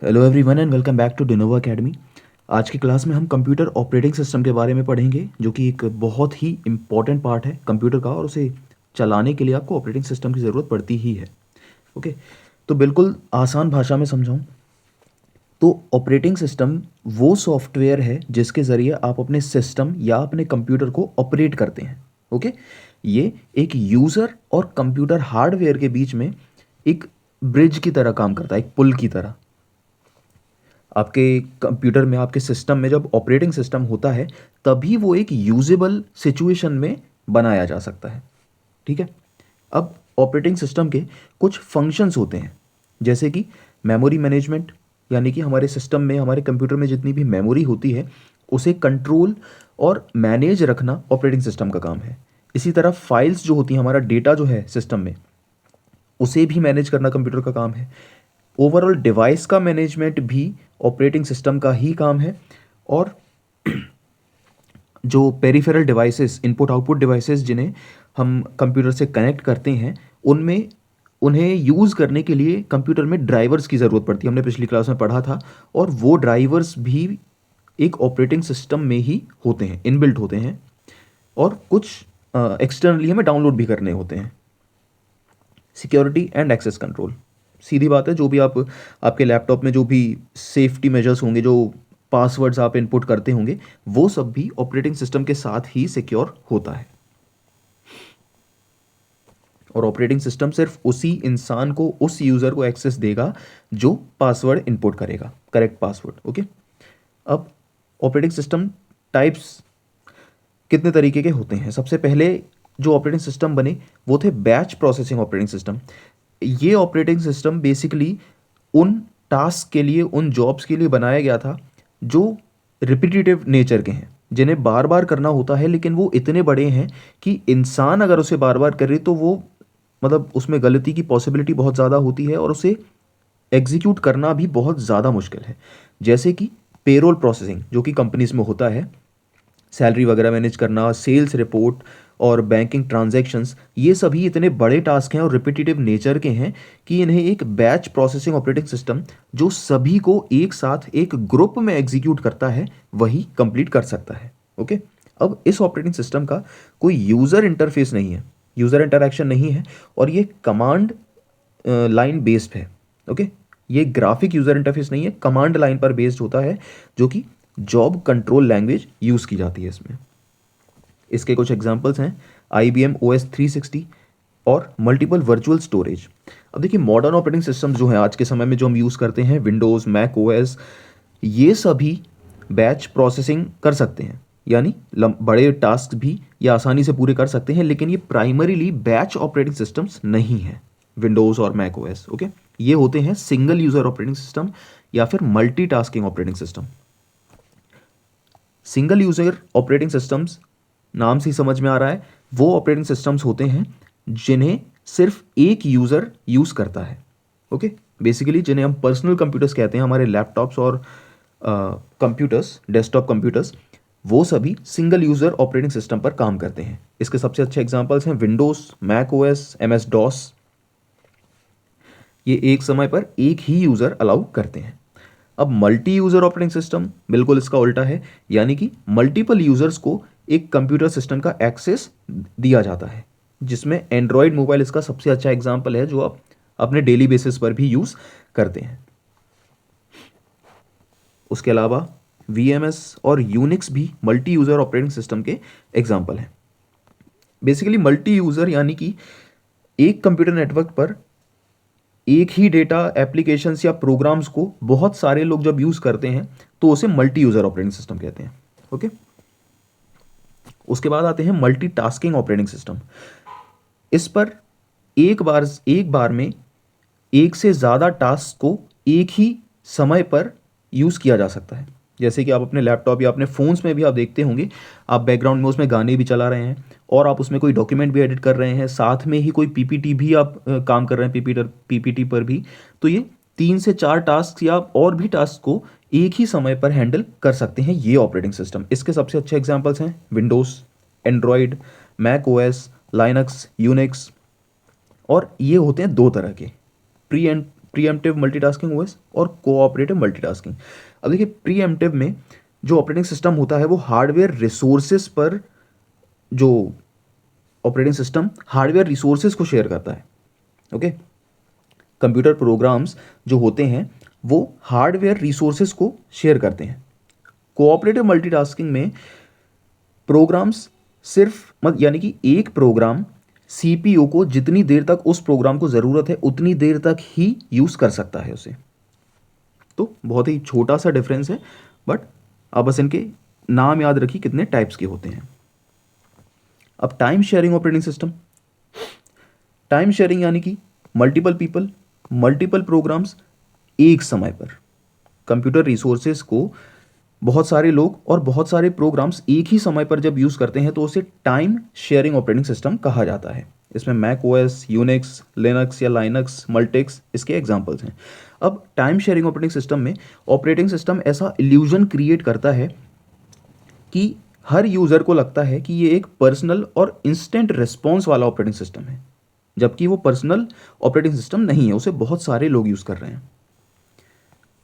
Hello everyone and welcome back to Dinova academy. आज की class में हम कंप्यूटर ऑपरेटिंग सिस्टम के बारे में पढ़ेंगे, जो कि एक बहुत ही इम्पॉर्टेंट पार्ट है कंप्यूटर का, और उसे चलाने के लिए आपको ऑपरेटिंग सिस्टम की ज़रूरत पड़ती ही है। ओके, तो बिल्कुल आसान भाषा में समझाऊं तो ऑपरेटिंग सिस्टम वो सॉफ्टवेयर है जिसके ज़रिए आप अपने सिस्टम या अपने कंप्यूटर को ऑपरेट करते हैं। ओके, ये एक यूज़र और कंप्यूटर हार्डवेयर के बीच में एक ब्रिज की तरह काम करता है, एक पुल की तरह। आपके कंप्यूटर में, आपके सिस्टम में जब ऑपरेटिंग सिस्टम होता है तभी वो एक यूजेबल सिचुएशन में बनाया जा सकता है। ठीक है, अब ऑपरेटिंग सिस्टम के कुछ फंक्शंस होते हैं, जैसे कि मेमोरी मैनेजमेंट, यानी कि हमारे सिस्टम में, हमारे कंप्यूटर में जितनी भी मेमोरी होती है उसे कंट्रोल और मैनेज रखना ऑपरेटिंग सिस्टम का काम है। इसी तरह फाइल्स जो होती हैं, हमारा डेटा जो है सिस्टम में, उसे भी मैनेज करना कंप्यूटर का काम है। ओवरऑल डिवाइस का मैनेजमेंट भी ऑपरेटिंग सिस्टम का ही काम है। और जो peripheral devices, input output devices जिन्हें हम कंप्यूटर से कनेक्ट करते हैं, उनमें उन्हें यूज़ करने के लिए कंप्यूटर में ड्राइवर्स की ज़रूरत पड़ती है, हमने पिछली क्लास में पढ़ा था। और वो ड्राइवर्स भी एक ऑपरेटिंग सिस्टम में ही होते हैं, इनबिल्ट होते हैं, और कुछ एक्सटर्नली हमें डाउनलोड भी करने होते हैं। सिक्योरिटी एंड एक्सेस कंट्रोल, सीधी बात है, जो भी आप आपके लैपटॉप में जो भी सेफ्टी मेजर्स होंगे, जो पासवर्ड्स आप इनपुट करते होंगे, वो सब भी ऑपरेटिंग सिस्टम के साथ ही सिक्योर होता है। और ऑपरेटिंग सिस्टम सिर्फ उसी इंसान को, उस यूज़र को एक्सेस देगा जो पासवर्ड इनपुट करेगा, करेक्ट पासवर्ड। ओके, अब ऑपरेटिंग सिस्टम टाइप्स कितने तरीके के होते हैं। सबसे पहले जो ऑपरेटिंग सिस्टम बने वो थे बैच प्रोसेसिंग ऑपरेटिंग सिस्टम। ये ऑपरेटिंग सिस्टम बेसिकली उन टास्क के लिए, उन जॉब्स के लिए बनाया गया था जो रिपीटेटिव नेचर के हैं, जिन्हें बार बार करना होता है, लेकिन वो इतने बड़े हैं कि इंसान अगर उसे बार बार करे तो वो, मतलब उसमें गलती की पॉसिबिलिटी बहुत ज़्यादा होती है और उसे एग्जीक्यूट करना भी बहुत ज़्यादा मुश्किल है। जैसे कि पेरोल प्रोसेसिंग, जो कि कंपनीज में होता है, सैलरी वगैरह मैनेज करना, सेल्स रिपोर्ट और बैंकिंग ट्रांजैक्शंस, ये सभी इतने बड़े टास्क हैं और रिपीटेटिव नेचर के हैं कि इन्हें एक बैच प्रोसेसिंग ऑपरेटिंग सिस्टम, जो सभी को एक साथ एक ग्रुप में एग्जीक्यूट करता है, वही कंप्लीट कर सकता है। ओके, अब इस ऑपरेटिंग सिस्टम का कोई यूज़र इंटरफेस नहीं है, यूज़र इंटरैक्शन नहीं है, और ये कमांड लाइन बेस्ड है। ओके, ये ग्राफिक यूज़र इंटरफेस नहीं है, कमांड लाइन पर बेस्ड होता है, जो कि जॉब कंट्रोल लैंग्वेज यूज़ की जाती है इसमें। इसके कुछ एग्जांपल्स हैं IBM OS 360 और मल्टीपल वर्चुअल स्टोरेज। अब देखिए, मॉडर्न ऑपरेटिंग सिस्टम जो हैं आज के समय में जो हम यूज़ करते हैं, विंडोज़, मैक OS, ये सभी बैच प्रोसेसिंग कर सकते हैं, यानी बड़े टास्क भी ये आसानी से पूरे कर सकते हैं, लेकिन ये प्राइमरीली बैच ऑपरेटिंग सिस्टम्स नहीं हैं, विंडोज़ और मैक OS। ओके, ये होते हैं सिंगल यूज़र ऑपरेटिंग सिस्टम या फिर multitasking operating system. Single user operating systems, नाम से ही समझ में आ रहा है, वो ऑपरेटिंग सिस्टम्स होते हैं जिन्हें सिर्फ एक यूज़र यूज़ करता है। ओके, बेसिकली जिन्हें हम पर्सनल कंप्यूटर्स कहते हैं, हमारे लैपटॉप्स और कंप्यूटर्स, डेस्कटॉप कंप्यूटर्स, वो सभी सिंगल यूज़र ऑपरेटिंग सिस्टम पर काम करते हैं। इसके सबसे अच्छे एग्जांपल्स हैं Windows, Mac OS, MS DOS। ये एक समय पर एक ही यूज़र अलाउ करते हैं। अब मल्टी यूज़र ऑपरेटिंग सिस्टम बिल्कुल इसका उल्टा है, यानी कि मल्टीपल यूज़र्स को एक कंप्यूटर सिस्टम का एक्सेस दिया जाता है, जिसमें एंड्रॉयड मोबाइल इसका सबसे अच्छा एग्जाम्पल है, जो आप अपने डेली बेसिस पर भी यूज़ करते हैं। उसके अलावा VMS और यूनिक्स भी मल्टी यूज़र ऑपरेटिंग सिस्टम के एग्जाम्पल हैं। बेसिकली मल्टी यूज़र यानी कि एक कंप्यूटर नेटवर्क पर एक ही डेटा, एप्लीकेशंस या प्रोग्राम्स को बहुत सारे लोग जब यूज़ करते हैं तो उसे मल्टी यूज़र ऑपरेटिंग सिस्टम कहते हैं। ओके, उसके बाद आते हैं मल्टीटास्किंग ऑपरेटिंग सिस्टम। इस पर एक बार में एक से ज़्यादा टास्क को एक ही समय पर यूज़ किया जा सकता है। जैसे कि आप अपने लैपटॉप या अपने फ़ोन्स में भी आप देखते होंगे, आप बैकग्राउंड में उसमें गाने भी चला रहे हैं और आप उसमें कोई डॉक्यूमेंट भी एडिट कर रहे हैं, साथ में ही कोई PPT भी आप काम कर रहे हैं, PPT पर भी। तो ये 3 से 4 टास्क या और भी टास्क को एक ही समय पर हैंडल कर सकते हैं ये ऑपरेटिंग सिस्टम। इसके सबसे अच्छे एग्जांपल्स हैं Windows, Android, Mac OS, Linux, Unix. और ये होते हैं दो तरह के, प्री प्रीएम्प्टिव मल्टीटास्किंग ओएस और कोऑपरेटिव मल्टीटास्किंग। अब देखिए प्रीएम्प्टिव में जो ऑपरेटिंग सिस्टम होता है वो हार्डवेयर रिसोर्सेज पर, जो ऑपरेटिंग सिस्टम हार्डवेयर रिसोर्सेज को शेयर करता है। ओके, कंप्यूटर प्रोग्राम्स जो होते हैं वो हार्डवेयर रिसोर्सेज को शेयर करते हैं। कोऑपरेटिव मल्टीटास्किंग में प्रोग्राम्स सिर्फ यानी कि एक प्रोग्राम सीपीयू को जितनी देर तक उस प्रोग्राम को ज़रूरत है उतनी देर तक ही यूज़ कर सकता है उसे। तो बहुत ही छोटा सा डिफरेंस है, बट आप बस इनके नाम याद रखिए कितने टाइप्स के होते हैं। अब time sharing operating system. Time sharing यानी कि मल्टीपल पीपल, मल्टीपल प्रोग्राम्स एक समय पर, कंप्यूटर रिसोर्सेज को बहुत सारे लोग और बहुत सारे प्रोग्राम्स एक ही समय पर जब यूज़ करते हैं तो उसे टाइम शेयरिंग ऑपरेटिंग सिस्टम कहा जाता है। इसमें मैक ओएस, यूनिक्स, लिनक्स या लाइनक्स, मल्टिक्स इसके एग्जांपल्स हैं। अब टाइम शेयरिंग ऑपरेटिंग सिस्टम में ऑपरेटिंग सिस्टम ऐसा इल्यूजन क्रिएट करता है कि हर यूज़र को लगता है कि ये एक पर्सनल और इंस्टेंट रिस्पॉन्स वाला ऑपरेटिंग सिस्टम है, जबकि वो पर्सनल ऑपरेटिंग सिस्टम नहीं है, उसे बहुत सारे लोग यूज़ कर रहे हैं।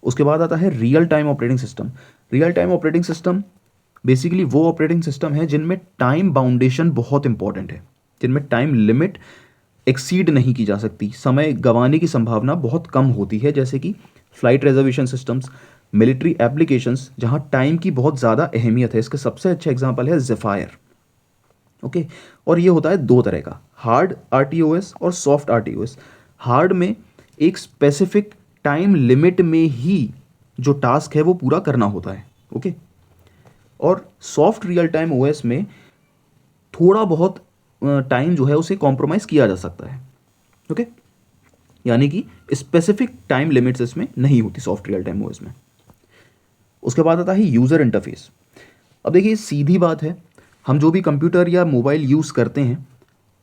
उसके बाद आता है real time operating system. Real time operating system basically वो ऑपरेटिंग सिस्टम है जिनमें टाइम बाउंडेशन बहुत इंपॉर्टेंट है, जिनमें टाइम लिमिट एक्सीड नहीं की जा सकती, समय गंवाने की संभावना बहुत कम होती है, जैसे कि flight reservation systems, military applications जहां टाइम की बहुत ज़्यादा अहमियत है। इसका सबसे अच्छा एग्जांपल है ज़ेफायर। ओके, और ये होता है दो तरह का, हार्ड आरटीओएस और सॉफ्ट आरटीओएस। हार्ड में एक स्पेसिफिक टाइम लिमिट में ही जो टास्क है वो पूरा करना होता है। ओके, और सॉफ्ट रियल टाइम ओएस में थोड़ा बहुत टाइम जो है उसे कॉम्प्रोमाइज़ किया जा सकता है। ओके, यानी कि स्पेसिफिक टाइम लिमिट्स इसमें नहीं होती सॉफ्ट रियल टाइम ओएस में। उसके बाद आता है यूज़र इंटरफेस। अब देखिए सीधी बात है, हम जो भी कंप्यूटर या मोबाइल यूज़ करते हैं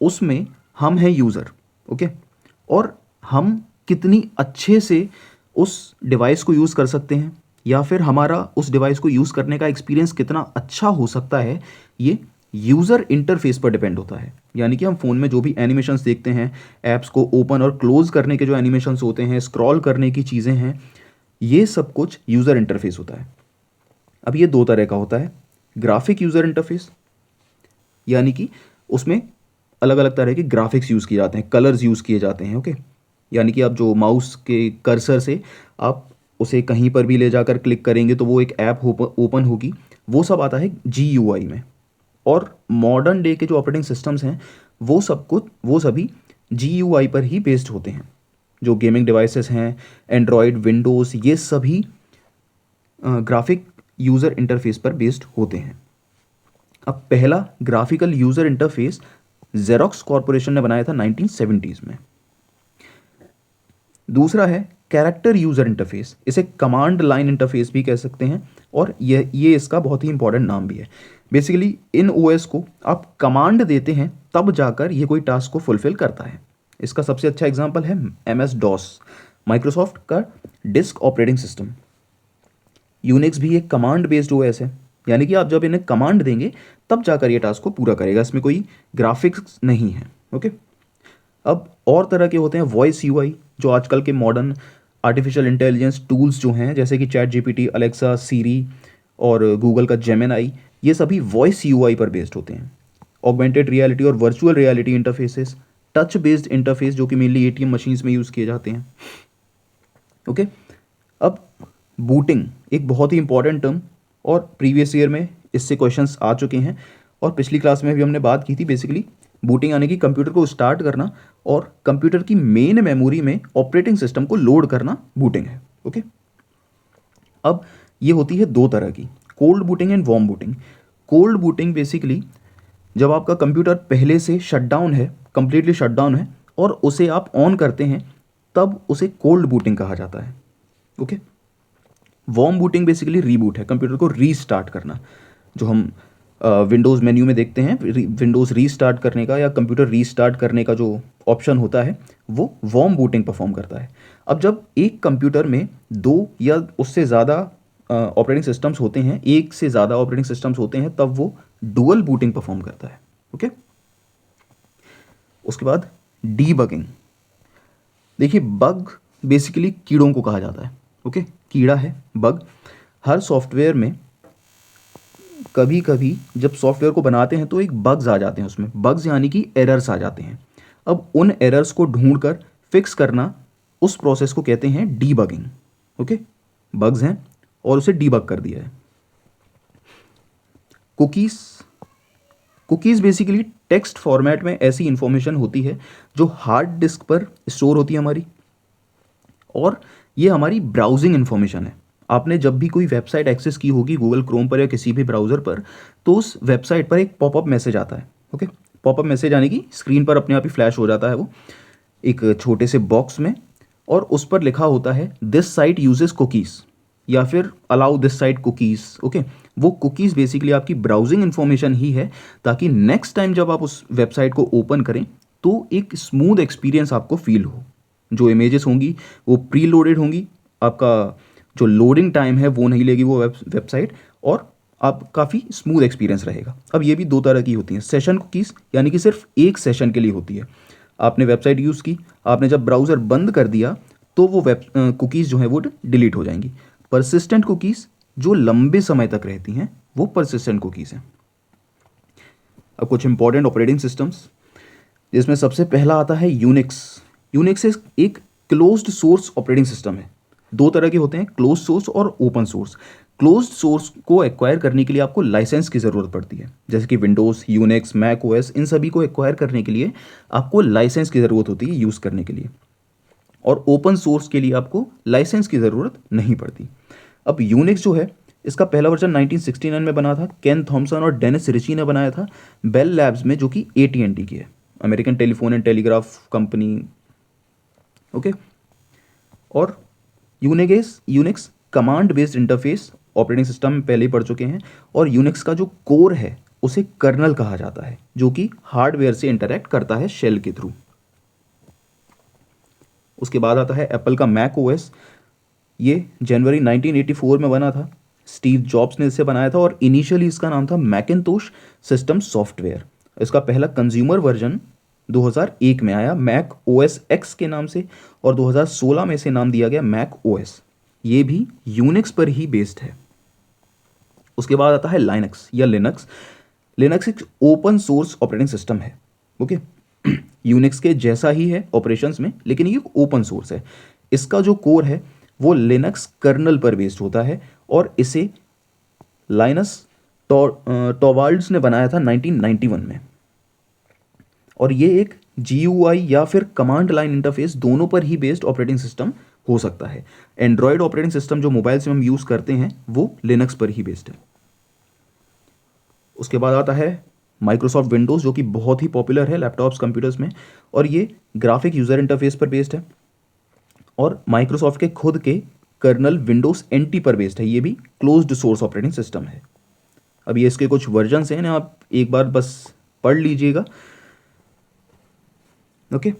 उसमें हम हैं यूज़र। ओके, और हम कितनी अच्छे से उस डिवाइस को यूज़ कर सकते हैं या फिर हमारा उस डिवाइस को यूज़ करने का एक्सपीरियंस कितना अच्छा हो सकता है, ये यूज़र इंटरफेस पर डिपेंड होता है। यानी कि हम फ़ोन में जो भी एनिमेशंस देखते हैं, ऐप्स को ओपन और क्लोज़ करने के जो एनिमेशंस होते हैं, स्क्रॉल करने की चीज़ें हैं, ये सब कुछ यूज़र इंटरफेस होता है। अब ये दो तरह का होता है, ग्राफिक यूज़र इंटरफेस यानी कि उसमें अलग अलग तरह के ग्राफिक्स यूज़ किए जाते हैं, कलर्स यूज़ किए जाते हैं। ओके, यानी कि आप जो माउस के कर्सर से आप उसे कहीं पर भी ले जाकर क्लिक करेंगे तो वो एक ऐप ओपन होगी, वो सब आता है GUI में। और मॉडर्न डे के जो ऑपरेटिंग सिस्टम्स हैं वो सभी GUI पर ही बेस्ड होते हैं। जो गेमिंग डिवाइसेस हैं, एंड्रॉयड, विंडोज़, ये सभी ग्राफिक यूज़र इंटरफेस पर बेस्ड होते हैं। अब पहला graphical user interface xerox corporation ने बनाया था 1970s में। दूसरा है कैरेक्टर यूज़र इंटरफेस, इसे कमांड लाइन इंटरफेस भी कह सकते हैं, और ये इसका बहुत ही इंपॉर्टेंट नाम भी है। बेसिकली इन ओएस को आप कमांड देते हैं तब जाकर ये कोई टास्क को फुलफिल करता है। इसका सबसे अच्छा एग्जांपल है MS-DOS, माइक्रोसॉफ्ट का डिस्क ऑपरेटिंग सिस्टम। यूनिक्स भी एक कमांड बेस्ड ओएस है, यानी कि आप जब इन्हें कमांड देंगे तब जाकर ये टास्क को पूरा करेगा, इसमें कोई ग्राफिक्स नहीं है। ओके, अब और तरह के होते हैं वॉइस UI, जो आजकल के मॉडर्न आर्टिफिशियल इंटेलिजेंस टूल्स जो हैं, जैसे कि ChatGPT, अलेक्सा, सीरी और गूगल का जेमिनी, ये सभी वॉइस UI पर बेस्ड होते हैं। ऑगमेंटेड रियलिटी और virtual reality interfaces, touch based interface जो कि मेनली ATM मशीन्स में यूज़ किए जाते हैं। ओके, अब बूटिंग एक बहुत ही इंपॉर्टेंट टर्म, और प्रीवियस ईयर में इससे क्वेश्चंस आ चुके हैं और पिछली क्लास में भी हमने बात की थी। बेसिकली बूटिंग यानी कि कंप्यूटर को स्टार्ट करना और कंप्यूटर की मेन मेमोरी में ऑपरेटिंग सिस्टम को लोड करना बूटिंग है। ओके, अब ये होती है दो तरह की, cold booting and warm booting. Cold booting basically जब आपका कंप्यूटर पहले से शटडाउन है, कंप्लीटली शटडाउन है, और उसे आप ऑन करते हैं तब उसे कोल्ड बूटिंग कहा जाता है। Okay, warm booting basically reboot है, कंप्यूटर को रीस्टार्ट करना, जो हम विंडोज़ मेन्यू में देखते हैं। विंडोज़ रीस्टार्ट करने का या कंप्यूटर रीस्टार्ट करने का जो ऑप्शन होता है वो वार्म बूटिंग परफॉर्म करता है। अब जब एक कंप्यूटर में दो या उससे ज़्यादा ऑपरेटिंग सिस्टम्स होते हैं, एक से ज़्यादा ऑपरेटिंग सिस्टम्स होते हैं, तब वो डुअल बूटिंग परफॉर्म करता है। ओके, उसके बाद डीबगिंग। देखिए बग बेसिकली कीड़ों को कहा जाता है। ओके, कीड़ा है, बग। हर सॉफ्टवेयर में कभी कभी जब सॉफ्टवेयर को बनाते हैं तो एक बग्स आ जाते हैं, उसमें बग्स यानी कि एरर्स आ जाते हैं। अब उन एरर्स को ढूंढकर फिक्स करना, उस प्रोसेस को कहते हैं डीबगिंग। ओके, बग्स हैं और उसे डीबग कर दिया है। Cookies, cookies basically text format में ऐसी इंफॉर्मेशन होती है जो हार्ड डिस्क पर स्टोर होती है हमारी, और ये हमारी ब्राउजिंग इन्फॉर्मेशन है। आपने जब भी कोई वेबसाइट एक्सेस की होगी गूगल क्रोम पर या किसी भी ब्राउज़र पर, तो उस वेबसाइट पर एक पॉपअप मैसेज आता है। ओके, पॉपअप मैसेज आने की स्क्रीन पर अपने आप ही फ्लैश हो जाता है वो एक छोटे से बॉक्स में, और उस पर लिखा होता है दिस साइट यूजेस कुकीज़ या फिर allow this site cookies. Okay, वो कुकीज़ बेसिकली आपकी ब्राउजिंग इन्फॉर्मेशन ही है, ताकि नेक्स्ट टाइम जब आप उस वेबसाइट को ओपन करें तो एक स्मूथ एक्सपीरियंस आपको फील हो। जो इमेजेस होंगी वो प्री लोडेड होंगी, आपका जो लोडिंग टाइम है वो नहीं लेगी वो वेबसाइट, और आप काफ़ी स्मूथ एक्सपीरियंस रहेगा। अब ये भी दो तरह की होती हैं, सेशन कुकीज़ यानी कि सिर्फ एक सेशन के लिए होती है। आपने वेबसाइट यूज़ की, आपने जब ब्राउज़र बंद कर दिया तो वो वेब कुकीज़ जो है वो डिलीट हो जाएंगी। परसिस्टेंट कुकीज़ जो लंबे समय तक रहती हैं वो परसिस्टेंट कुकीज़ हैं। अब कुछ इंपॉर्टेंट ऑपरेटिंग सिस्टम्स, जिसमें सबसे पहला आता है यूनिक्स। यूनिक्स एक क्लोज्ड सोर्स ऑपरेटिंग सिस्टम है। दो तरह के होते हैं, क्लोज सोर्स और ओपन सोर्स। क्लोज्ड सोर्स को एक्वायर करने के लिए आपको लाइसेंस की ज़रूरत पड़ती है, जैसे कि विंडोज़, यूनिक्स, मैक ओएस, इन सभी को एक्वायर करने के लिए आपको लाइसेंस की ज़रूरत होती है यूज़ करने के लिए। और ओपन सोर्स के लिए आपको लाइसेंस की ज़रूरत नहीं पड़ती। अब यूनिक्स जो है, इसका पहला वर्जन 1969 में बना था। केन थॉमसन और डेनिस रिची ने बनाया था बेल लैब्स में, जो कि AT&T की है, American telephone and telegraph company. Okay, और Unix command based interface operating system में पहले ही पढ़ चुके हैं। और यूनिक्स का जो कोर है उसे कर्नल कहा जाता है, जो कि हार्डवेयर से इंटरैक्ट करता है शेल के थ्रू। उसके बाद आता है एप्पल का मैक ओएस। ये जनवरी 1984 में बना था। स्टीव जॉब्स ने इसे बनाया था और इनिशियली इसका नाम था मैकिन्टोश सिस्टम सॉफ्टवेयर। इसका पहला कंज्यूमर वर्जन 2001 में आया मैक ओएस एक्स के नाम से, और 2016 में इसे नाम दिया गया मैक ओएस। ये भी यूनिक्स पर ही बेस्ड है। उसके बाद आता है लाइनक्स या लिनक्स। लिनक्स एक ओपन सोर्स ऑपरेटिंग सिस्टम है। ओके, यूनिक्स के जैसा ही है ऑपरेशंस में, लेकिन ये ओपन सोर्स है। इसका जो कोर है वो लिनक्स कर्नल पर बेस्ड होता है, और इसे लाइनस टॉवाल्ड्स ने बनाया था 1991 में। और ये एक GUI या फिर कमांड लाइन इंटरफेस दोनों पर ही बेस्ड ऑपरेटिंग सिस्टम हो सकता है। एंड्रॉयड ऑपरेटिंग सिस्टम जो मोबाइल से हम यूज़ करते हैं वो लिनक्स पर ही बेस्ड है। उसके बाद आता है माइक्रोसॉफ्ट विंडोज़, जो कि बहुत ही पॉपुलर है लैपटॉप्स, कंप्यूटर्स में, और ये ग्राफिक यूज़र इंटरफेस पर बेस्ड है। और माइक्रोसॉफ्ट के खुद के कर्नल विंडोज़ NT पर बेस्ड है। ये भी क्लोज्ड सोर्स ऑपरेटिंग सिस्टम है। अब ये इसके कुछ वर्जन्स हैं ना, आप एक बार बस पढ़ लीजिएगा। ओके,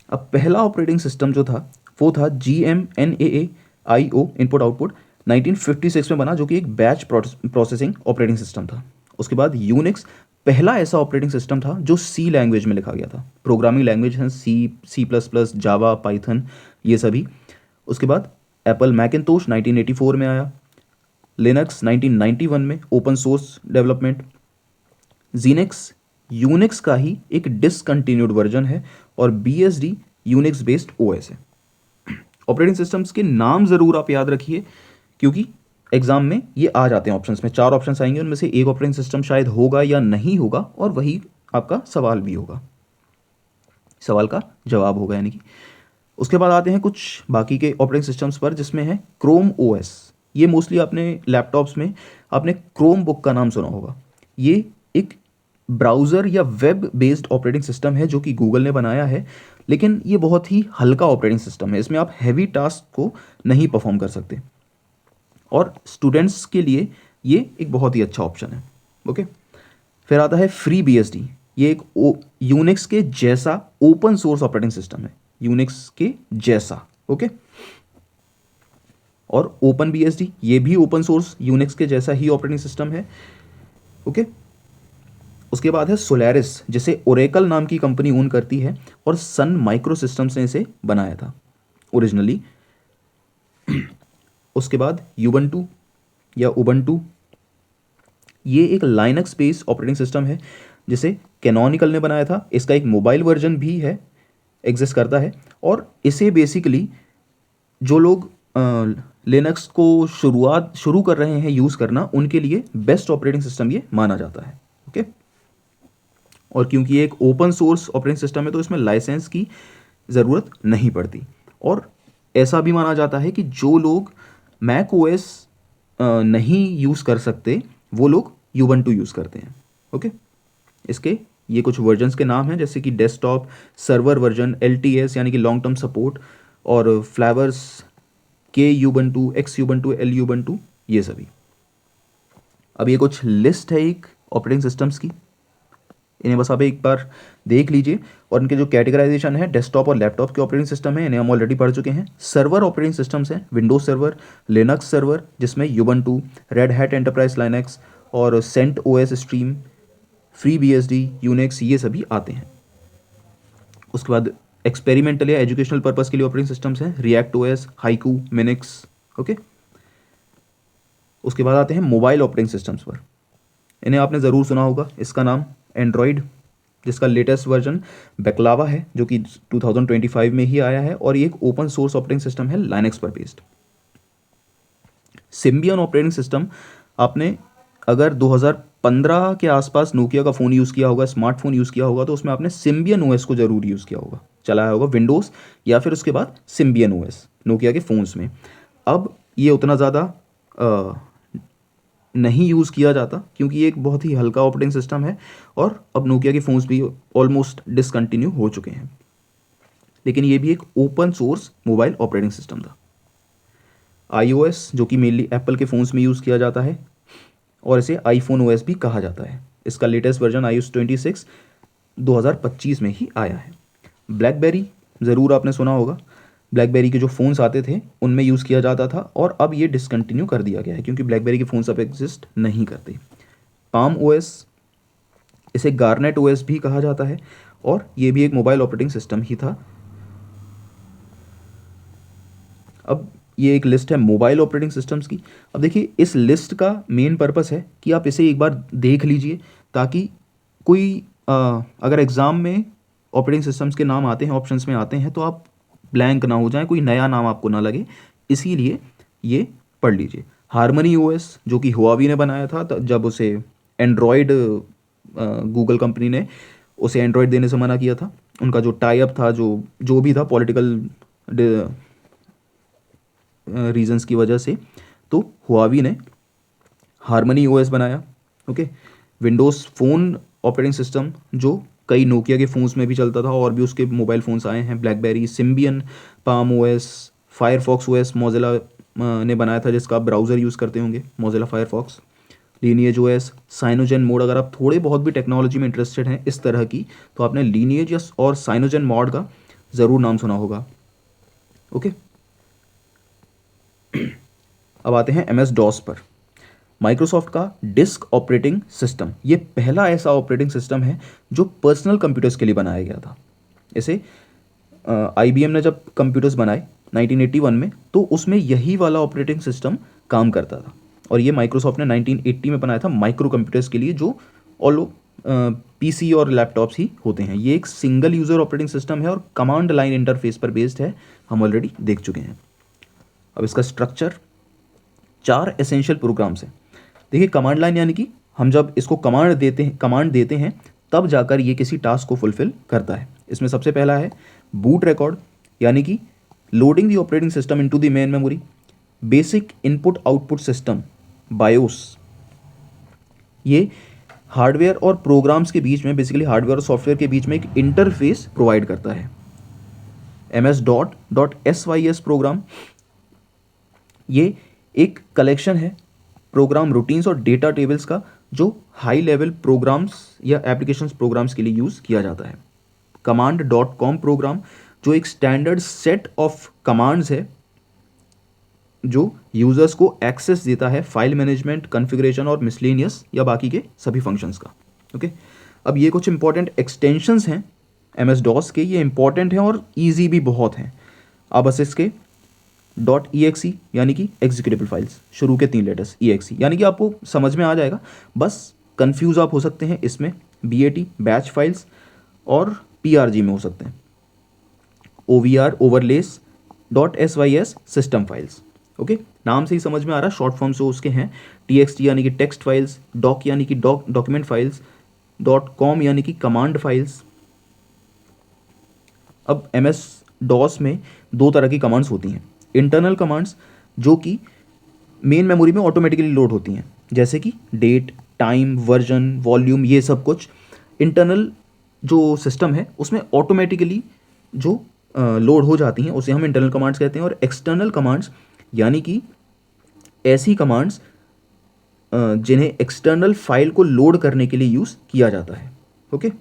अब पहला ऑपरेटिंग सिस्टम जो था वो था GMNAAIO, इनपुट आउटपुट, 1956 में बना, जो कि एक बैच प्रोसेसिंग ऑपरेटिंग सिस्टम था। उसके बाद यूनिक्स पहला ऐसा ऑपरेटिंग सिस्टम था जो C लैंग्वेज में लिखा गया था। प्रोग्रामिंग लैंग्वेज हैं C++, जावा, पाइथन, ये सभी। उसके बाद एप्पल मैकिन्टोश 1984 में आया। लिनक्स 1991 में, ओपन सोर्स डेवलपमेंट। जीनेक्स यूनिक्स का ही एक डिसकंटिन्यूड वर्जन है, और BSD यूनिक्स बेस्ड OS है। ऑपरेटिंग सिस्टम्स के नाम ज़रूर आप याद रखिए, क्योंकि एग्जाम में ये आ जाते हैं ऑप्शंस में। 4 ऑप्शंस आएंगे, उनमें से एक ऑपरेटिंग सिस्टम शायद होगा या नहीं होगा, और वही आपका सवाल भी होगा, सवाल का जवाब होगा यानी कि। उसके बाद आते हैं कुछ बाकी के ऑपरेटिंग सिस्टम्स पर, जिसमें है क्रोम OS। ये मोस्टली आपने लैपटॉप्स में आपने क्रोम बुक का नाम सुना होगा। ये एक ब्राउज़र या वेब बेस्ड ऑपरेटिंग सिस्टम है जो कि गूगल ने बनाया है, लेकिन ये बहुत ही हल्का ऑपरेटिंग सिस्टम है। इसमें आप हैवी टास्क को नहीं परफॉर्म कर सकते, और स्टूडेंट्स के लिए ये एक बहुत ही अच्छा ऑप्शन है। ओके, फिर आता है FreeBSD। ये एक यूनिक्स के जैसा ओपन सोर्स ऑपरेटिंग सिस्टम है, यूनिक्स के जैसा। ओके, और OpenBSD ये भी ओपन सोर्स यूनिक्स के जैसा ही ऑपरेटिंग सिस्टम है। ओके, उसके बाद है सोलैरिस, जिसे ओरेकल नाम की कंपनी ओन करती है, और सन माइक्रो सिस्टम्स ने इसे बनाया था ओरिजिनली। उसके बाद यूबंटू या उबंटू, ये एक लाइनक्स बेस्ड ऑपरेटिंग सिस्टम है जिसे कैनोनिकल ने बनाया था। इसका एक मोबाइल वर्जन भी है, एग्जिस्ट करता है, और इसे बेसिकली जो लोग लिनक्स को शुरू कर रहे हैं यूज़ करना, उनके लिए बेस्ट ऑपरेटिंग सिस्टम ये माना जाता है। ओके, और क्योंकि ये एक ओपन सोर्स ऑपरेटिंग सिस्टम है तो इसमें लाइसेंस की ज़रूरत नहीं पड़ती। और ऐसा भी माना जाता है कि जो लोग मैक ओएस नहीं यूज़ कर सकते वो लोग यूबंटू यूज़ करते हैं। ओके, इसके ये कुछ वर्जन्स के नाम हैं, जैसे कि डेस्कटॉप, सर्वर वर्जन, LTS यानी कि लॉन्ग टर्म सपोर्ट, और फ्लेवर्स, के Ubuntu, x Ubuntu, L Ubuntu, ये सभी। अब ये कुछ लिस्ट है एक ऑपरेटिंग सिस्टम्स की, इन्हें बस आप एक बार देख लीजिए। और इनके जो कैटेगराइजेशन है, डेस्कटॉप और लैपटॉप के ऑपरेटिंग सिस्टम है, इन्हें हम ऑलरेडी पढ़ चुके हैं। सर्वर ऑपरेटिंग सिस्टम्स हैं, विंडोज सर्वर, लिनक्स सर्वर जिसमें Ubuntu, Red Hat Enterprise Linux और Cent OS stream, free BSD, Unix, ये सभी आते हैं। उसके बाद एक्सपेरिमेंटल या एजुकेशनल पर्पस के लिए ऑपरेटिंग सिस्टम्स हैं, react OS, haiku, Minix. Okay, उसके बाद आते हैं मोबाइल ऑपरेटिंग सिस्टम्स पर। इन्हें आपने ज़रूर सुना होगा, इसका नाम एंड्रॉयड, जिसका लेटेस्ट वर्जन बैक्लावा है जो कि 2025 में ही आया है, और ये एक ओपन सोर्स ऑपरेटिंग सिस्टम है लाइनक्स पर बेस्ड। सिम्बियन ऑपरेटिंग सिस्टम, आपने अगर 2015 के आसपास नोकिया का फ़ोन यूज़ किया होगा, स्मार्टफोन यूज़ किया होगा, तो उसमें आपने सिम्बियन OS को ज़रूर यूज़ किया होगा, चलाया होगा विंडोज़ या फिर उसके बाद सिम्बियन OS नोकिया के फ़ोन्स में। अब ये उतना ज़्यादा नहीं यूज़ किया जाता क्योंकि ये एक बहुत ही हल्का ऑपरेटिंग सिस्टम है, और अब नोकिया के फ़ोन्स भी ऑलमोस्ट डिसकंटिन्यू हो चुके हैं। लेकिन ये भी एक open source mobile operating system था। iOS, जो कि मेनली एप्पल के फ़ोन्स में यूज़ किया जाता है, और इसे आईफोन OS भी कहा जाता है। इसका लेटेस्ट वर्जन iOS 26 2025 में ही आया है। ब्लैकबेरी ज़रूर आपने सुना होगा, ब्लैकबेरी के जो फ़ोन्स आते थे उनमें यूज़ किया जाता था, और अब ये डिसकंटिन्यू कर दिया गया है क्योंकि ब्लैकबेरी के फ़ोन्स अब एग्जिस्ट नहीं करते। पाम OS, इसे गार्नेट OS भी कहा जाता है, और ये भी एक मोबाइल ऑपरेटिंग सिस्टम ही था। अब ये एक लिस्ट है मोबाइल ऑपरेटिंग सिस्टम्स की। अब देखिए, इस लिस्ट का मेन पर्पस है कि आप इसे एक बार देख लीजिए, ताकि कोई अगर एग्ज़ाम में ऑपरेटिंग सिस्टम्स के नाम आते हैं, ऑप्शंस में आते हैं, तो आप ब्लैंक ना हो जाए, कोई नया नाम आपको ना लगे, इसीलिए ये पढ़ लीजिए। हारमनी OS, जो कि हुआवी ने बनाया था, जब उसे एंड्रॉयड गूगल कंपनी ने उसे एंड्रॉयड देने से मना किया था, उनका जो टाई अप था, जो भी था पॉलिटिकल रीजंस की वजह से, तो हुआवी ने हारमनी OS बनाया। Okay, Windows phone operating system जो कई नोकिया के फ़ोन्स में भी चलता था, और भी उसके मोबाइल फ़ोन्स आए हैं, BlackBerry, Symbian, Palm OS, Firefox OS Mozilla ने बनाया था, जिसका आप ब्राउज़र यूज़ करते होंगे, Mozilla Firefox, Lineage OS, Cyanogen mod. अगर आप थोड़े बहुत भी टेक्नोलॉजी में इंटरेस्टेड हैं इस तरह की, तो आपने लीनिएज और साइनोजेन मॉड का ज़रूर नाम सुना होगा। ओके, अब आते हैं MS DOS पर। माइक्रोसॉफ्ट का डिस्क ऑपरेटिंग सिस्टम, ये पहला ऐसा ऑपरेटिंग सिस्टम है जो पर्सनल कंप्यूटर्स के लिए बनाया गया था। इसे IBM ने जब कंप्यूटर्स बनाए 1981 में, तो उसमें यही वाला ऑपरेटिंग सिस्टम काम करता था, और ये माइक्रोसॉफ्ट ने 1980 में बनाया था माइक्रो कंप्यूटर्स के लिए, जो ऑल PC और लैपटॉप्स ही होते हैं। ये एक सिंगल यूज़र ऑपरेटिंग सिस्टम है और कमांड लाइन इंटरफेस पर बेस्ड है, हम ऑलरेडी देख चुके हैं। अब इसका स्ट्रक्चर, 4 एसेंशियल प्रोग्राम्स हैं। देखिए, कमांड लाइन यानी कि हम जब इसको कमांड देते हैं तब जाकर ये किसी टास्क को फुलफिल करता है। इसमें सबसे पहला है बूट रिकॉर्ड, यानी कि loading the operating system into the main memory. Basic input output system, BIOS, ये हार्डवेयर और प्रोग्राम्स के बीच में, बेसिकली हार्डवेयर और सॉफ्टवेयर के बीच में एक इंटरफेस प्रोवाइड करता है। MS.SYS प्रोग्राम, ये एक कलेक्शन है प्रोग्राम रूटीन्स और डेटा टेबल्स का, जो हाई लेवल प्रोग्राम्स या एप्लीकेशंस प्रोग्राम्स के लिए यूज़ किया जाता है। command.com प्रोग्राम, जो एक स्टैंडर्ड सेट ऑफ कमांड्स है जो यूज़र्स को एक्सेस देता है फाइल मैनेजमेंट, कॉन्फ़िगरेशन और मिसलेनियस या बाकी के सभी फंक्शंस का। ओके, अब ये कुछ इंपॉर्टेंट एक्सटेंशंस हैं एम एस डॉस के, ये इंपॉर्टेंट हैं और ईजी भी बहुत हैं। आप बस इसके .exe यानी कि एग्जीक्यूटेबल फाइल्स, शुरू के 3 लेटर्स exe, यानी कि आपको समझ में आ जाएगा। बस कंफ्यूज आप हो सकते हैं इसमें BAT बैच फाइल्स और PRG में हो सकते हैं, OVR overlays .sys system files. Okay, नाम से ही समझ में आ रहा है, शॉर्ट फॉर्म्स जो उसके हैं, TXT यानी कि टेक्स्ट फाइल्स, डॉक यानी कि डॉक्यूमेंट फाइल्स, .com यानी कि कमांड फाइल्स। अब MS DOS में 2 तरह की कमांड्स होती हैं, इंटरनल कमांड्स जो कि मेन मेमोरी में ऑटोमेटिकली लोड होती हैं, जैसे कि डेट, टाइम, वर्जन, वॉल्यूम, ये सब कुछ इंटरनल जो सिस्टम है उसमें ऑटोमेटिकली जो लोड हो जाती हैं उसे हम इंटरनल कमांड्स कहते हैं। और एक्सटर्नल कमांड्स यानी कि ऐसी कमांड्स जिन्हें एक्सटर्नल फाइल को लोड करने के लिए यूज़ किया जाता है। ओके,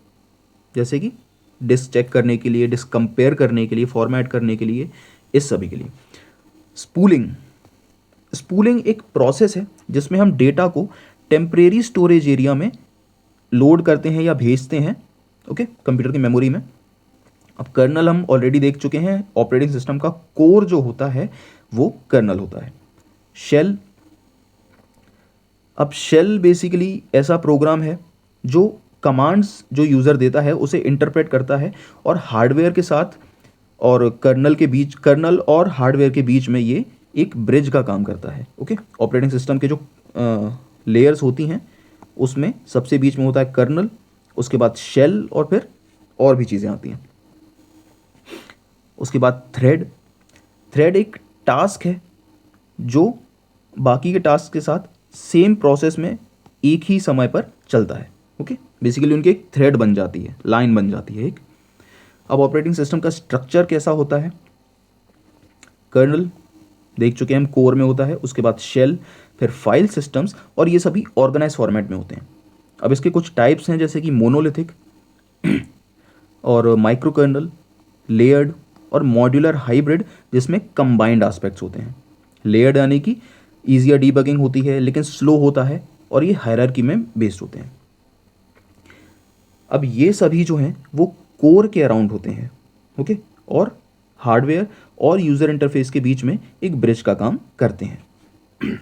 जैसे कि डिस्क चेक करने के लिए, डिस्क कंपेयर करने के लिए, फॉर्मेट करने के लिए, इस सभी के लिए। स्पूलिंग एक प्रोसेस है जिसमें हम डेटा को टेम्परेरी स्टोरेज एरिया में लोड करते हैं या भेजते हैं, ओके, कंप्यूटर की मेमोरी में। अब कर्नल हम ऑलरेडी देख चुके हैं, ऑपरेटिंग सिस्टम का कोर जो होता है वो कर्नल होता है। शेल, अब शेल बेसिकली ऐसा प्रोग्राम है जो कमांड्स जो यूज़र देता है उसे इंटरप्रेट करता है और हार्डवेयर के साथ और कर्नल और हार्डवेयर के बीच में ये एक ब्रिज का काम करता है। ओके, ऑपरेटिंग सिस्टम के जो लेयर्स होती हैं उसमें सबसे बीच में होता है कर्नल, उसके बाद शेल और फिर और भी चीज़ें आती हैं। उसके बाद थ्रेड एक टास्क है जो बाकी के टास्क के साथ सेम प्रोसेस में एक ही समय पर चलता है। ओके, बेसिकली उनकी एक थ्रेड बन जाती है, लाइन बन जाती है एक। अब ऑपरेटिंग सिस्टम का स्ट्रक्चर कैसा होता है, कर्नल देख चुके हैं हम, कोर में होता है, उसके बाद शेल, फिर फाइल सिस्टम्स, और ये सभी ऑर्गेनाइज फॉर्मेट में होते हैं। अब इसके कुछ टाइप्स हैं जैसे कि मोनोलिथिक और माइक्रो कर्नल, लेयर्ड और मॉड्यूलर हाइब्रिड, जिसमें कंबाइंड एस्पेक्ट्स होते हैं। लेयर्ड यानी कि ईजियर डीबगिंग होती है लेकिन स्लो होता है, और ये हायरार्की में बेस्ड होते हैं। अब ये सभी जो हैं वो कोर के अराउंड होते हैं, ओके, और हार्डवेयर और यूज़र इंटरफेस के बीच में एक ब्रिज का काम करते हैं।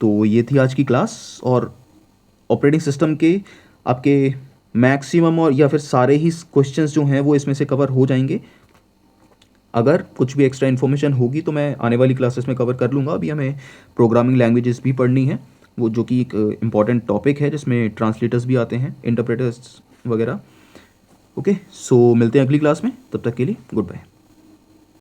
तो ये थी आज की क्लास, और ऑपरेटिंग सिस्टम के आपके मैक्सिमम और या फिर सारे ही क्वेश्चंस जो हैं वो इसमें से कवर हो जाएंगे। अगर कुछ भी एक्स्ट्रा इन्फॉर्मेशन होगी तो मैं आने वाली क्लासेस में कवर कर लूँगा। अभी हमें प्रोग्रामिंग लैंग्वेजेस भी पढ़नी है, वो जो कि एक इम्पॉर्टेंट टॉपिक है जिसमें ट्रांसलेटर्स भी आते हैं, इंटरप्रेटर्स वगैरह। ओके, सो मिलते हैं अगली क्लास में, तब तक के लिए गुड बाय।